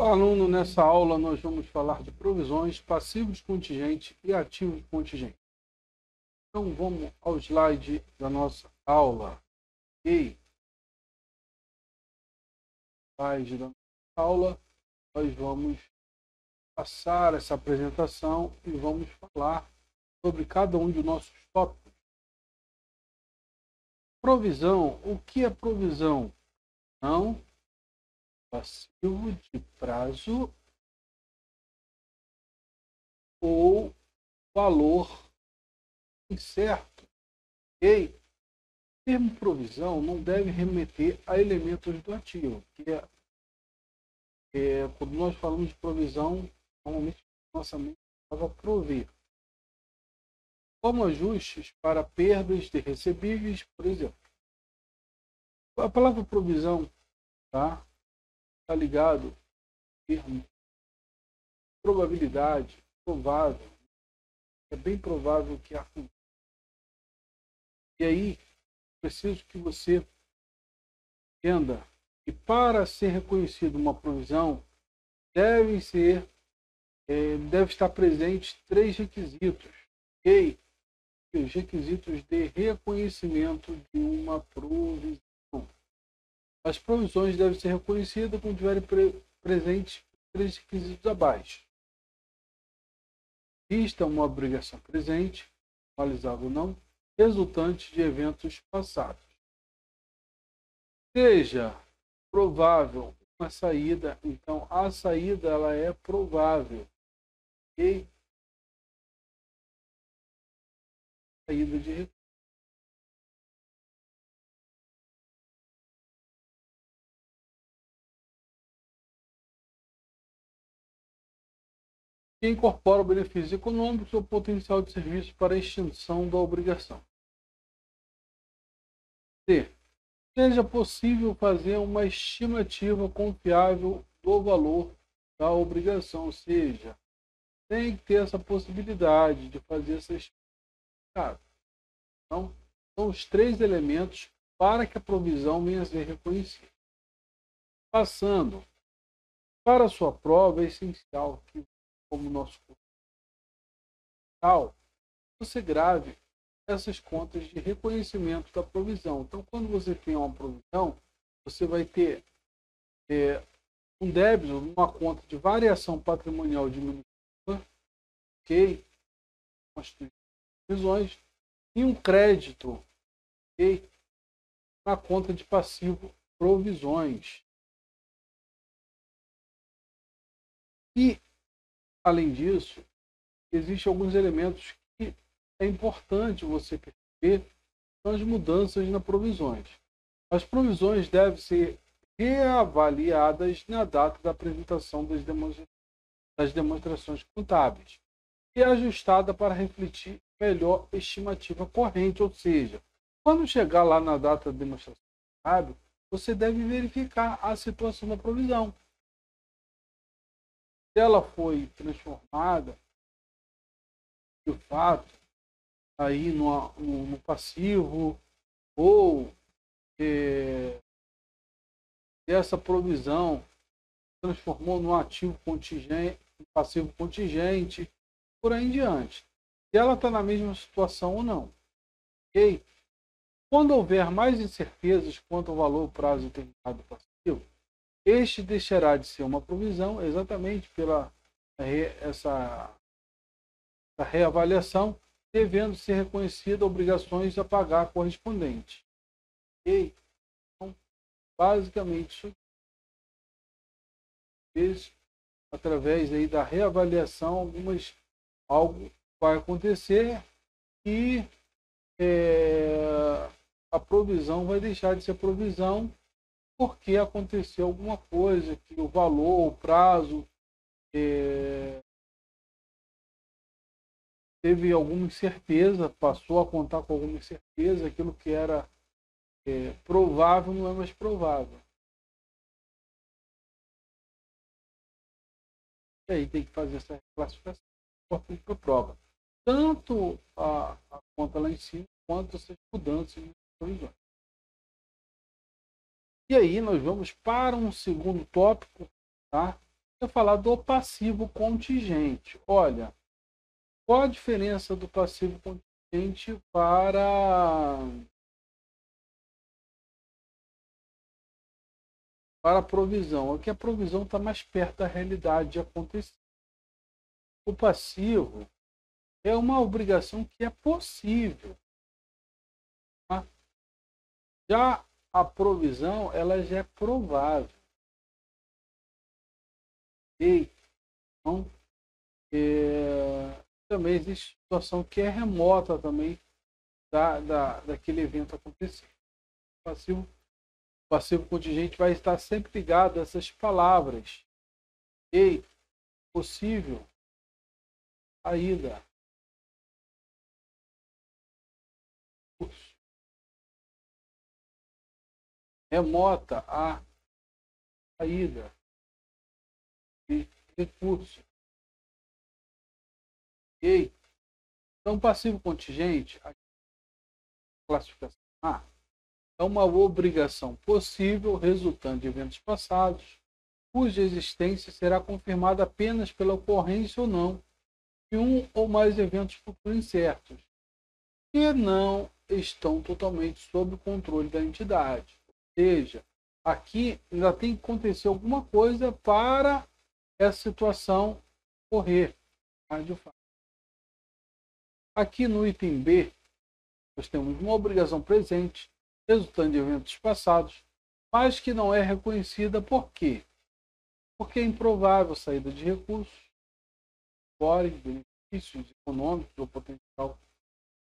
Olá, aluno. Nessa aula nós vamos falar de provisões, passivos contingente e ativos contingente. Então vamos ao slide da nossa aula. E slide da nossa aula, nós vamos passar essa apresentação e vamos falar sobre cada um de nossos tópicos. Provisão. O que é provisão? Não. Passivo de prazo ou valor incerto. Ok? O termo provisão não deve remeter a elementos do ativo, que quando nós falamos de provisão, normalmente nossa mente estava prover. Como ajustes para perdas de recebíveis, por exemplo. A palavra provisão tá ligado ao termo probabilidade, provável. É bem provável que aconteça. E aí, preciso que você entenda que para ser reconhecido uma provisão, deve estar presente 3 requisitos. Ok? Os requisitos de reconhecimento de uma provisão. As provisões devem ser reconhecidas quando tiverem presentes 3 requisitos abaixo. Exista uma obrigação presente, realizável ou não, resultante de eventos passados. Seja provável uma saída, então a saída ela é provável. Ok? Saída de recursos. Que incorpora o benefício econômico ou potencial de serviço para a extinção da obrigação. C. Seja possível fazer uma estimativa confiável do valor da obrigação, ou seja, tem que ter essa possibilidade de fazer essa estimativa. Então, são os 3 elementos para que a provisão venha a ser reconhecida. Passando para a sua prova, é essencial que, como nosso curso, você grave essas contas de reconhecimento da provisão. Então, quando você tem uma provisão, você vai ter um débito numa conta de variação patrimonial diminutiva, ok? Provisões, e um crédito, ok? Na conta de passivo provisões. E, além disso, existem alguns elementos que é importante você perceber, são as mudanças nas provisões. As provisões devem ser reavaliadas na data da apresentação das demonstrações contábeis e ajustada para refletir melhor estimativa corrente, ou seja, quando chegar lá na data da demonstração contábil, você deve verificar a situação da provisão. Se ela foi transformada, de fato, aí no passivo, ou essa provisão transformou no ativo contingente, no passivo contingente, por aí em diante. Se ela está na mesma situação ou não. Ok? Quando houver mais incertezas quanto ao valor, prazo determinado do passivo, este deixará de ser uma provisão exatamente pela essa reavaliação, devendo ser reconhecida obrigações a pagar correspondente. Ok? Então, basicamente, através aí da reavaliação, algo vai acontecer e a provisão vai deixar de ser provisão porque aconteceu alguma coisa, que o valor, o prazo teve alguma incerteza, passou a contar com alguma incerteza, aquilo que era provável não é mais provável. E aí tem que fazer essa classificação para a prova. Tanto a conta lá em cima, quanto essas mudanças nas provisões. E aí nós vamos para um segundo tópico, tá? vou falar do passivo contingente. Olha, qual a diferença do passivo contingente para a provisão? Aqui a provisão está mais perto da realidade de acontecer. O passivo é uma obrigação que é possível. Tá? Já a provisão, ela já é provável. E, então, também existe situação que é remota também daquele evento acontecer. O passivo contingente vai estar sempre ligado a essas palavras. E, possível, saída, remota a saída de recurso. Ok? Então, passivo contingente, a classificação A, é uma obrigação possível resultante de eventos passados, cuja existência será confirmada apenas pela ocorrência ou não de um ou mais eventos futuros incertos, que não estão totalmente sob o controle da entidade. Ou seja, aqui ainda tem que acontecer alguma coisa para essa situação ocorrer. Aqui no item B, nós temos uma obrigação presente, resultante de eventos passados, mas que não é reconhecida por quê? Porque é improvável saída de recursos, fora benefícios econômicos ou potencial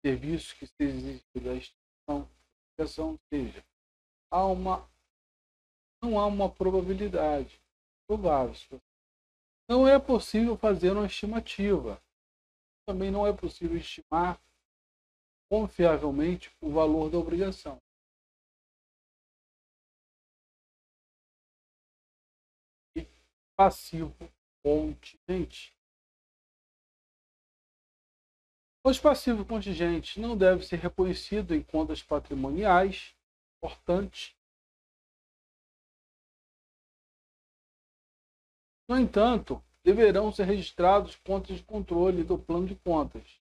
serviços que seja exigido da instituição, ou seja, não há uma probabilidade provável. Não é possível fazer uma estimativa. Também não é possível estimar confiavelmente o valor da obrigação. E passivo contingente. Os passivos contingentes não devem ser reconhecidos em contas patrimoniais. Importante. No entanto, deverão ser registrados contas de controle do plano de contas.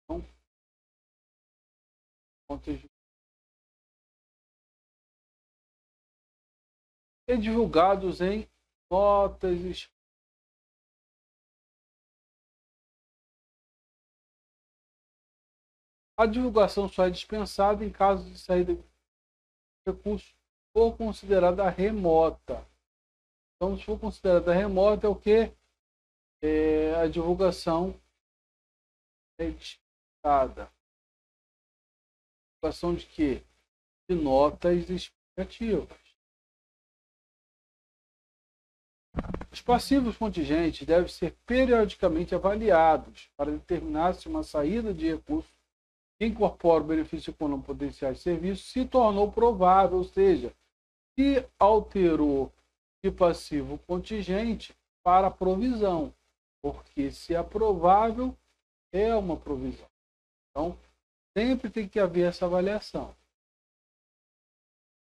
Então, contas de... e divulgados em notas. A divulgação só é dispensada em caso de saída de recurso ou considerada remota. Então, se for considerada remota, é o que? A divulgação é dispensada. Divulgação de quê? De notas explicativas. Os passivos contingentes devem ser periodicamente avaliados para determinar se uma saída de recursos que incorpora o benefício econômico potencial de serviço se tornou provável, ou seja, se alterou de passivo contingente para provisão, porque se é provável, é uma provisão. Então, sempre tem que haver essa avaliação,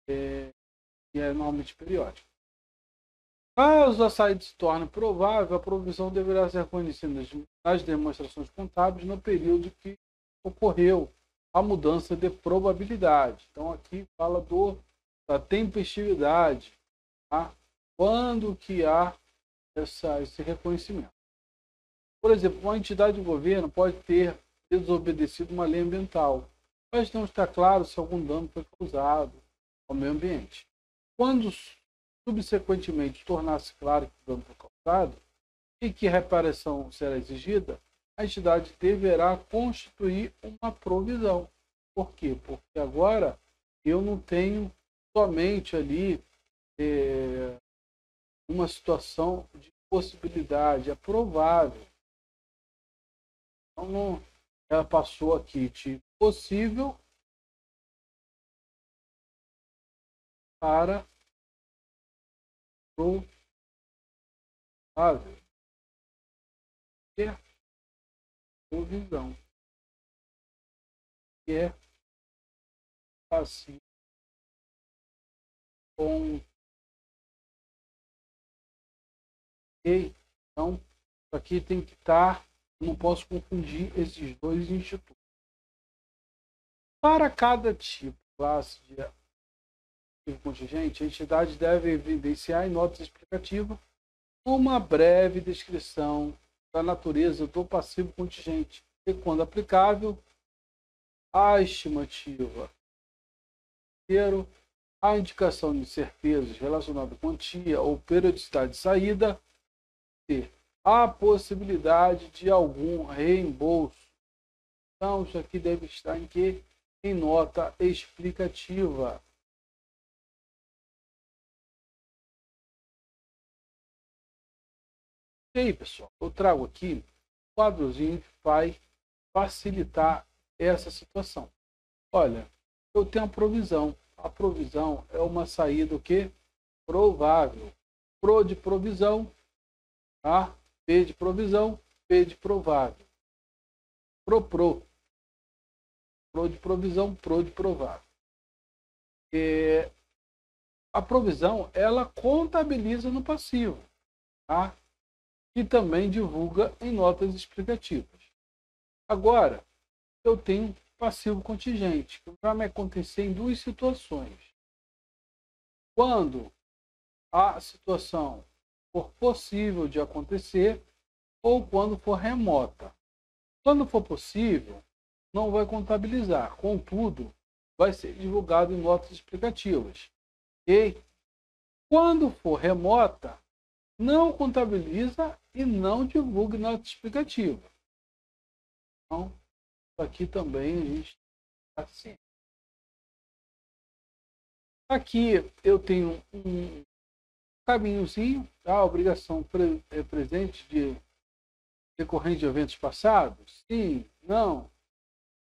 que é normalmente periódica. Caso a saída se torne provável, a provisão deverá ser reconhecida nas demonstrações contábeis no período que ocorreu a mudança de probabilidade. Então, aqui fala da tempestividade, tá? Quando que há esse reconhecimento. Por exemplo, uma entidade de governo pode ter desobedecido uma lei ambiental, mas não está claro se algum dano foi causado ao meio ambiente. Quando subsequentemente tornar-se claro que o dano foi causado e que reparação será exigida, a entidade deverá constituir uma provisão. Por quê? Porque agora eu não tenho somente ali uma situação de possibilidade, é provável. Então, ela passou aqui de possível para provável. Que é provisão. Que é assim com Ok? Então, isso aqui tem que estar, não posso confundir esses dois institutos. Para cada tipo, classe de ativo contingente, a entidade deve evidenciar em notas explicativas uma breve descrição da natureza do passivo contingente e, quando aplicável, a estimativa, a indicação de certezas relacionadas à quantia ou periodicidade de saída, e a possibilidade de algum reembolso. Então, isso aqui deve estar em quê? Em nota explicativa. E aí, pessoal, eu trago aqui um quadrozinho que vai facilitar essa situação. Olha, eu tenho a provisão. A provisão é uma saída o quê? Provável. Pro de provisão, tá? P de provisão, P de provável. Pro de provisão, pro de provável. A provisão, ela contabiliza no passivo, tá? E também divulga em notas explicativas. Agora, eu tenho passivo contingente, que vai me acontecer em duas situações. Quando a situação for possível de acontecer ou quando for remota. Quando for possível, não vai contabilizar, contudo, vai ser divulgado em notas explicativas. Ok? Quando for remota, não contabiliza e não divulga em nota explicativa. Então, aqui também a gente está assim. Aqui eu tenho um caminhozinho, tá? Obrigação presente de decorrente de eventos passados? Sim, não.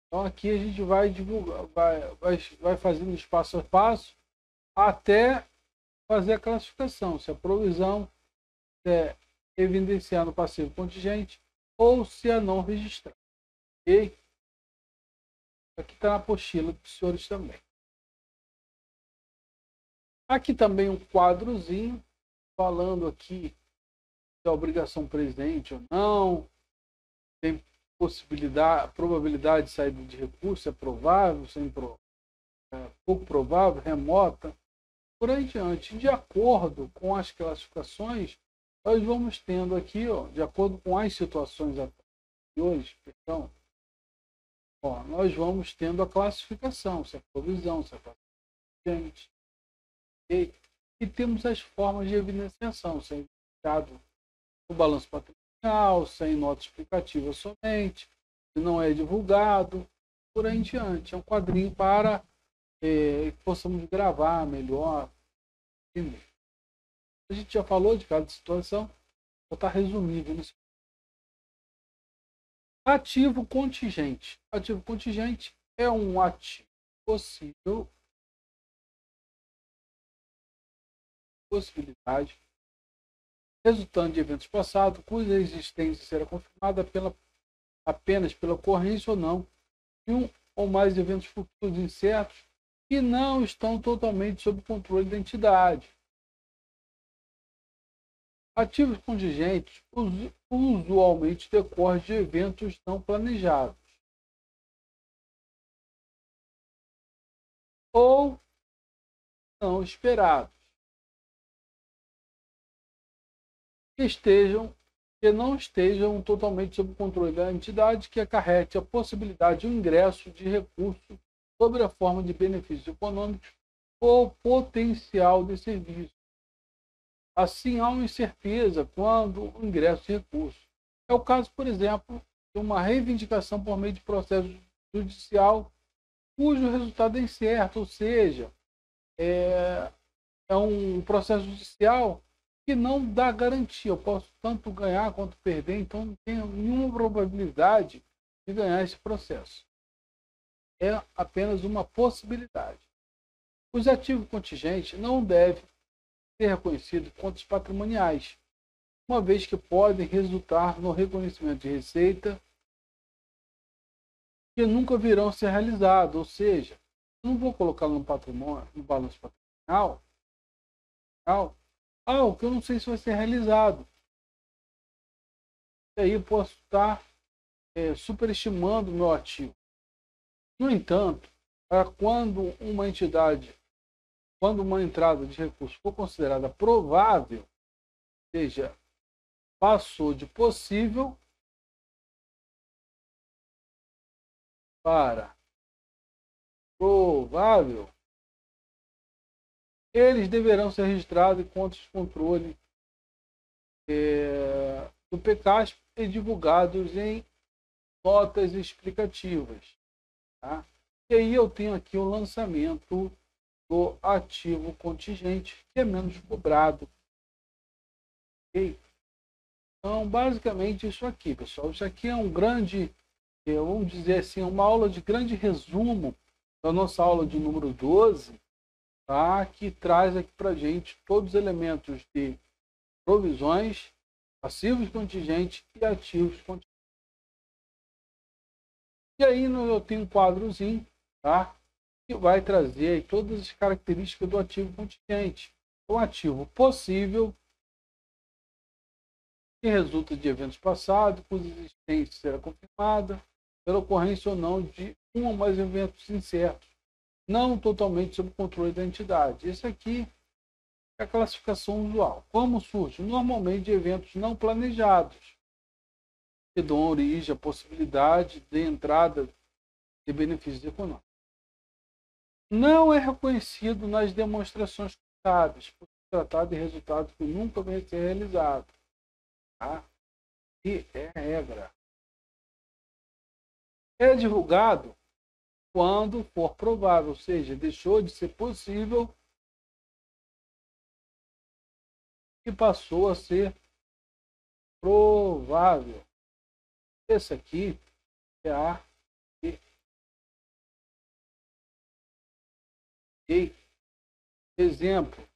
Então aqui a gente vai divulgar, vai fazendo isso passo a passo até fazer a classificação, se a provisão é evidenciar no passivo contingente ou se é não registrar. Ok? Aqui está na apostila dos senhores também. Aqui também um quadrozinho falando aqui se a obrigação presente ou não, tem possibilidade, probabilidade de saída de recurso, é provável, pouco provável, remota, por aí diante. De acordo com as classificações, nós vamos tendo aqui, ó, de acordo com as situações anteriores, perdão, ó, nós vamos tendo a classificação, se é provisão, se é paciente, e temos as formas de evidenciação, se é evidenciado no balanço patrimonial, sem nota explicativa somente, se não é divulgado, por aí em diante. É um quadrinho para que possamos gravar melhor. A gente já falou de cada situação, vou estar resumindo nisso. Ativo contingente. Ativo contingente é um ativo possibilidade resultante de eventos passados, cuja existência será confirmada apenas pela ocorrência ou não de um ou mais eventos futuros incertos que não estão totalmente sob controle da entidade. Ativos contingentes usualmente decorrem de eventos não planejados ou não esperados, que não estejam totalmente sob controle da entidade, que acarrete a possibilidade de um ingresso de recurso sobre a forma de benefícios econômicos ou potencial de serviço. Assim, há uma incerteza quando o ingresso de recursos. É o caso, por exemplo, de uma reivindicação por meio de processo judicial cujo resultado é incerto, ou seja, é um processo judicial que não dá garantia. Eu posso tanto ganhar quanto perder, então não tenho nenhuma probabilidade de ganhar esse processo. É apenas uma possibilidade. Os ativos contingentes não devem ser reconhecidos contas patrimoniais, uma vez que podem resultar no reconhecimento de receita que nunca virão a ser realizados, ou seja, não vou colocar no patrimônio, no balanço patrimonial, algo que eu não sei se vai ser realizado. E aí eu posso estar superestimando o meu ativo. No entanto, quando uma entidade, quando uma entrada de recurso for considerada provável, ou seja, passou de possível para provável, eles deverão ser registrados em contas de controle do PCASP e divulgados em notas explicativas. Tá? E aí eu tenho aqui o lançamento do ativo contingente, que é menos cobrado. Okay? Então, basicamente isso aqui, pessoal. Isso aqui é um grande, vamos dizer assim, uma aula de grande resumo da nossa aula de número 12, tá? Que traz aqui para a gente todos os elementos de provisões, passivos contingentes e ativos contingentes. E aí eu tenho um quadrozinho, tá? Que vai trazer aí todas as características do ativo contingente. O ativo possível, que resulta de eventos passados, cuja existência será confirmada pela ocorrência ou não de um ou mais eventos incertos, não totalmente sob o controle da entidade. Esse aqui é a classificação usual. Como surge? Normalmente de eventos não planejados, que dão origem à possibilidade de entrada de benefícios econômicos. Não é reconhecido nas demonstrações contábeis, por se tratar de resultado que nunca vai ser realizado. Tá? E é regra. É divulgado quando for provável, ou seja, deixou de ser possível e passou a ser provável. Esse aqui é a e. Exemplo,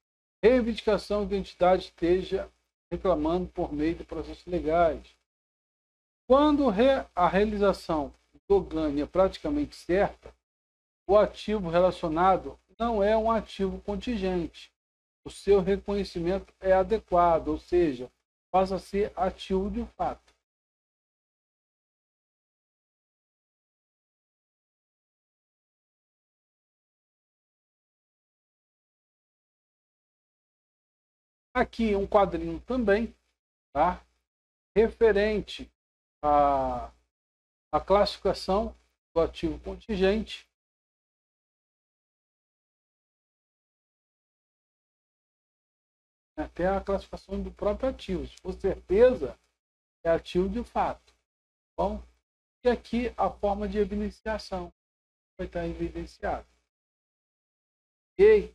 reivindicação que a entidade esteja reclamando por meio de processos legais. Quando a realização do ganho é praticamente certa, o ativo relacionado não é um ativo contingente. O seu reconhecimento é adequado, ou seja, passa a ser ativo de fato. Aqui um quadrinho também, tá? Referente à classificação do ativo contingente. Até a classificação do próprio ativo. Se for certeza, é ativo de fato. Bom, e aqui a forma de evidenciação vai estar evidenciada. Ok?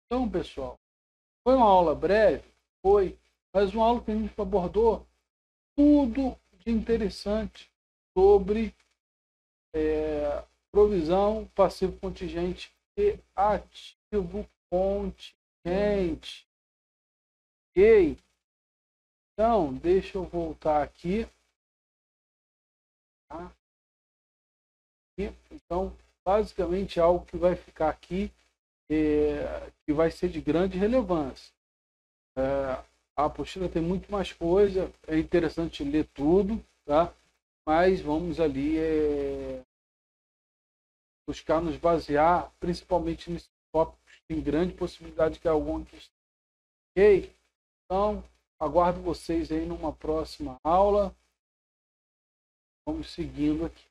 Então, pessoal, foi uma aula breve? Foi, mas uma aula que a gente abordou tudo de interessante sobre provisão, passivo contingente e ativo contingente. Ok? Então, deixa eu voltar aqui. Tá? Então, basicamente, algo que vai ficar aqui, que vai ser de grande relevância. A apostila tem muito mais coisa, é interessante ler tudo, tá? Mas vamos ali buscar nos basear principalmente nesses tópicos que tem grande possibilidade que algum aqui. Ok? Então, aguardo vocês aí numa próxima aula. Vamos seguindo aqui.